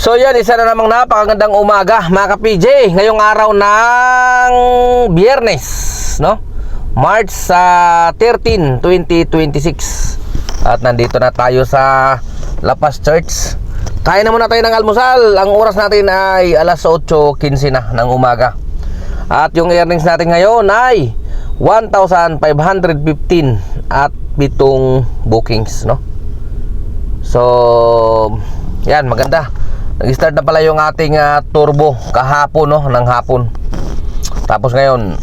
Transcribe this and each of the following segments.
So yan, isa na namang napakagandang umaga mga ka-PJ. Ngayong araw ng Biyernes, no? March 13, 2026. At nandito na tayo sa La Paz Church. Kain na muna tayo ng almusal. Ang oras natin ay alas 8:15 na ng umaga. At yung earnings natin ngayon ay 1,515 at 7 bookings, no? So, yan, maganda. Nag-start na pala yung ating turbo kahapon, no, ng hapon. Tapos ngayon,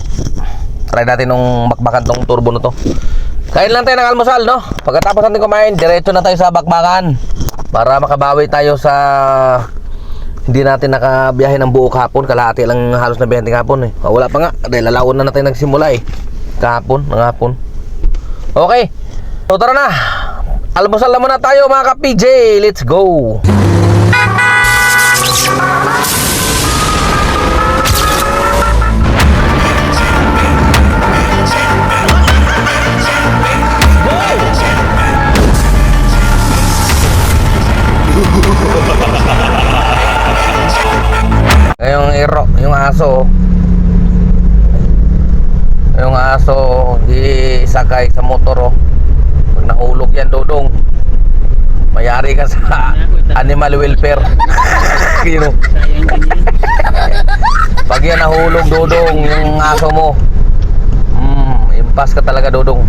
try natin nung bakbakan tong turbo na to. Kain lang tayo ng almusal, no? Pagkatapos natin kumain, diretso na tayo sa bakbakan para makabawi tayo sa hindi natin nakabiyahe ng buo kahapon. Kalahati lang halos na biyahe kahapon eh. Wala pa nga, dahil alaon na natin nagsimula eh. Kahapon, ng hapon. Okay, so tara na. Almusal na muna tayo mga ka-PJ. Let's go. Yung aso, isakay sa motor, oh. Pag nahulog yan, Dodong, mayari ka sa animal welfare. You know? Pag yan nahulog, Dodong, yung aso mo, impas ka talaga, Dodong.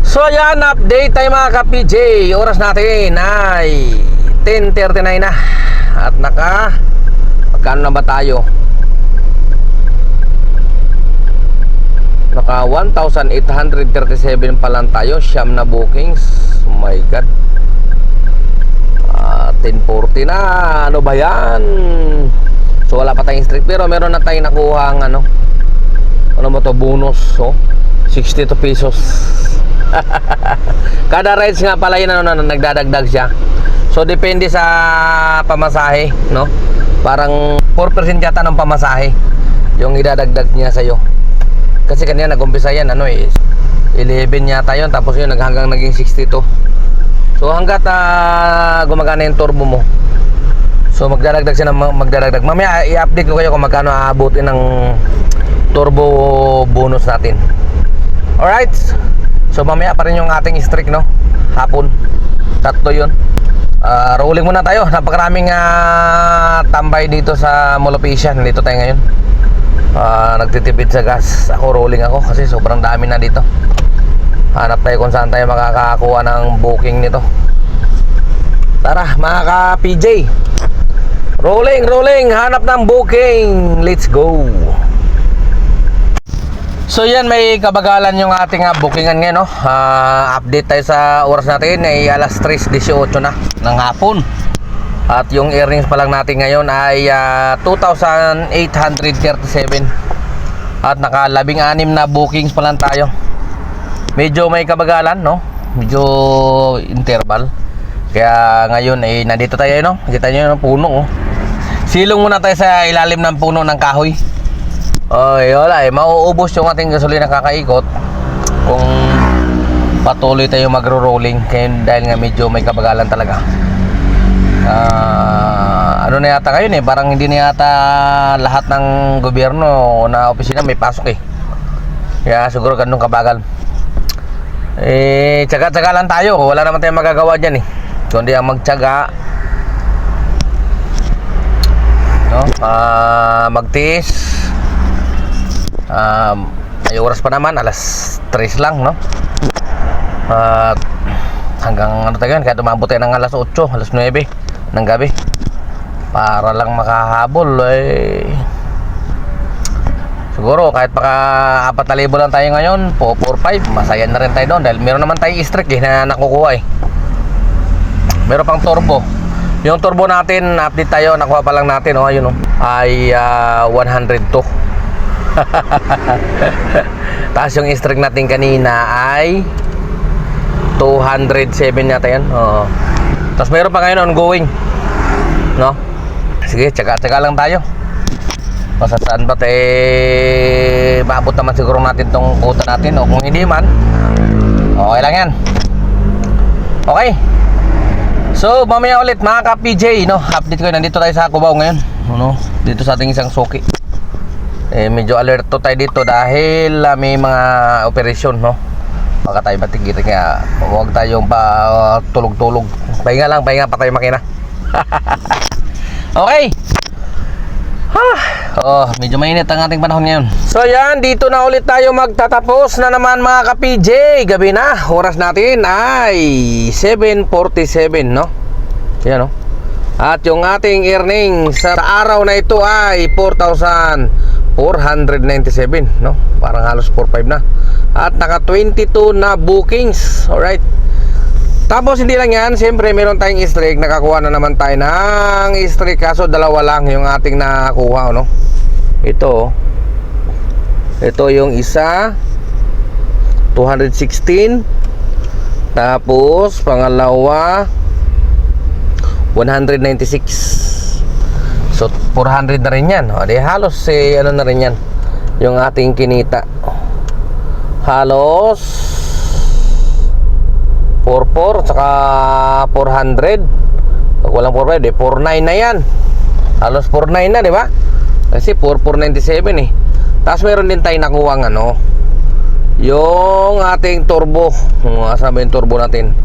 So yan, update tayo mga ka-PJ. Oras natin ay 10:39 na. At magkano na ba tayo? Naka 1,837 pa lang tayo. Siyam na bookings. Oh my God. 10:40 na. Ano ba yan? So wala pa tayong streak, pero meron na tayong nakuha ang ano mo to, bonus, oh, 62 pesos. Kada rides nga pala yun, nagdadagdag siya. So depende sa pamasahe, no? Parang 4% yata ng pamasahe yung idadagdag niya sa'yo. Kasi kanina nag-umpisa yan, 11 yata yun. Tapos yun hanggang naging 62. So hanggat gumagana yung turbo mo, so magdadagdag siya ng magdadagdag. Mamaya i-update ko kayo kung magkano aabutin ng turbo bonus natin. Alright, so mamaya pa rin yung ating streak, no? Hapon, tatlo yun. Rolling muna tayo. Napakaraming tambay dito sa Molopecia. Nandito tayo ngayon. Nagtitipid sa gas. Rolling ako kasi sobrang dami na dito. Hanap tayo kung saan tayo makakakuha ng booking nito. Tara mga ka-PJ, rolling, hanap ng booking. Let's go. So yan, may kabagalan yung ating bookingan ngayon, no? Update tayo sa oras natin ay alas 3:18 na ng hapon. At yung earnings pa lang natin ngayon ay 2,837. At naka 16 na bookings pa lang tayo. Medyo may kabagalan, no? Medyo interval. Kaya ngayon ay nandito tayo, no? Kita nyo yung puno, oh. Silong muna tayo sa ilalim ng puno ng kahoy. Okay, wala eh, mauubos yung ating gasolina kakaikot kung patuloy tayo magro-rolling. Kaya dahil nga medyo may kabagalan talaga. Ano na yata ngayon eh, parang hindi na yata lahat ng gobyerno na opisina may pasok eh. Kaya siguro ganun kabagal. Tsaga-tsaga lang tayo, wala naman tayong magagawa dyan eh, kundi ang magtsaga, no? Magtiis. May oras pa naman, alas 3 lang, no? Hanggang ano tayo, kaya tumabot tayo ng alas 8, alas 9 ng gabi para lang makahabol eh. Siguro kahit baka 4,000 lang tayo ngayon, 4-5, masaya na rin tayo doon dahil meron naman tayo streak eh na nakukuha eh. Meron pang turbo. Yung turbo natin, update tayo, nakuha pa lang natin, oh, ayun, oh, ay 102. Tapos yung streak natin kanina ay 207 yata yan. Tapos mayroon pa ngayon ongoing, no? Sige, tsaga-tsaga lang tayo. Masasaan ba maabot naman siguro natin tong quota natin. O kung hindi man, okay lang yan. Okay, So, mamaya ulit mga ka-PJ, no? Update ko, nandito tayo sa Cubao ngayon, no? Dito sa ating isang suki. Medyo alerto tayo dito dahil may mga operasyon, no? Baka tayo matigil, kaya huwag tayong tulog-tulog. Pahinga lang, pahinga pa tayo makina. Okay. Medyo mainit ang ating panahon ngayon. So yan, dito na ulit tayo magtatapos na naman mga ka-PJ. Gabi na, oras natin ay 7:47, no? Yan, no? At yung ating earnings sa araw na ito ay 4,497, no? Parang halos 4,500 na. At naka 22 na bookings. Alright. Tapos hindi lang yan, siyempre meron tayong streak. Nakakuha na naman tayo ng streak, kaso dalawa lang yung ating nakakuha, no? Ito yung isa 216. Tapos pangalawa 196. So 400 na rin yan. O, di halos ano na rin yan yung ating kinita. Halos 44 saka 400. Pag walang 400, 49 na yan. Halos 49 na, di ba? Kasi 4497 eh. Tapos meron din tayo nakuha ng ano, yung ating turbo. Asan ba yung turbo natin?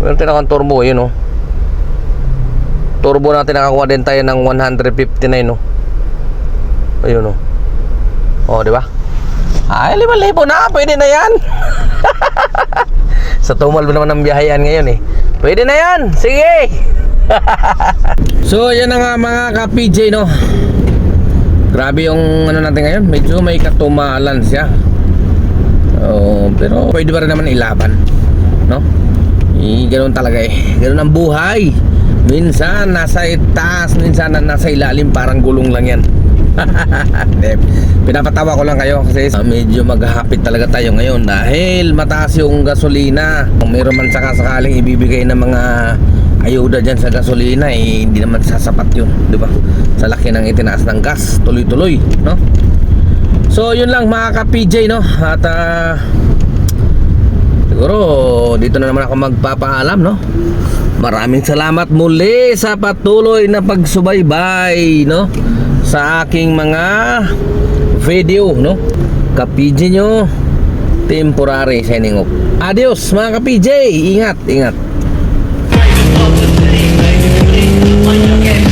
Meron tayo nakang turbo, yun, oh. Turbo natin, nakakuha din tayo ng 159, no? Ayun, oh. Oh, di ba? Ay, 5,000 na, pwede na yan. Sa tumal ba naman ang biyahean ngayon eh. Pwede na yan, sige. So, yan na nga mga ka-PJ, no? Grabe yung ano natin ngayon. Medyo may katumalan siya. Pero pwede ba rin naman ilaban, no? Ganoon talaga eh. Ganoon ang buhay. Minsan nasa itaas, minsan nasa ilalim. Parang gulong lang yan. Pinapatawa ko lang kayo kasi medyo maghahapit talaga tayo ngayon dahil mataas yung gasolina. Kung meron man sakaling ibibigay ng mga ayuda dyan sa gasolina, hindi naman sasapat yun, di ba? Sa laki ng itinaas ng gas, tuloy-tuloy, no? So yun lang mga ka-PJ, no? At siguro dito na naman ako magpapaalam, no? Maraming salamat muli sa patuloy na pagsubaybay, no? Sa aking mga video, no? Ka-PJ nyo, temporary signing off. Adios mga ka-PJ, ingat, ingat. Once again,